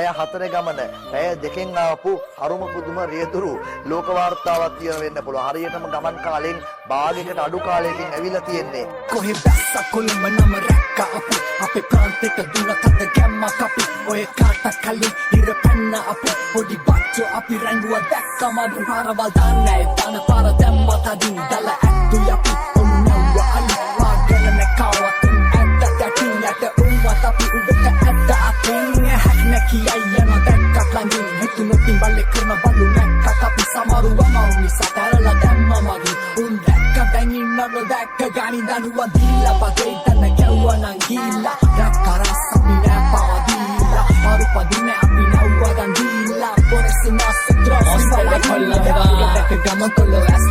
පැය 4 ගමන පැය 2කින් ආපු අරුම පුදුම රියදුරු ලෝක වාර්තාවක් තියෙන වෙන්න පුළුවන්. හරියටම ගමන් කාලෙන් භාගයකට අඩු කාලයකින් ඇවිල්ලා තියෙන්නේ. කොහෙ බැස්ස කොළඹ නම රැක්ක අපේ ප්‍රාන්තෙට දුන තද ගැම්මක් අපි ඔය කාට කලින් ඉර පැන්න අපි පොඩි බච්චෝ අපි රැඟුව දැක්කම පාරවල් දාන්නේ පාන පාර දැම්ම තදින් දල ඇත්තු අපි ඔන්නව අලි වාගෙන කවවත් ඇත්ත දැකියට උන්වත් අපි උඩට ඇත්ත අතින් හැක් නැකියයි යන දැක්කත් ළඟින් හිතුනොතින් බල්ලේ කරන බලු නැක්කත් අපි සමරුව මවුනි සතරලා දැම්ම මගින් උන් දැක්ක දැන් ඉන්නව දැක්ක ගානි දනුව දීලා බගේ තන ගැව්වා නම් ගිල්ලා රක්කරස් අපි නෑ පාදීලා අරුපදින අපි නව්වා දන් දීලා පොරසිනාස් ත්‍රොස් ඔස්ලා කොල්ලා දැක්ක ගම කොල්ල ඇස්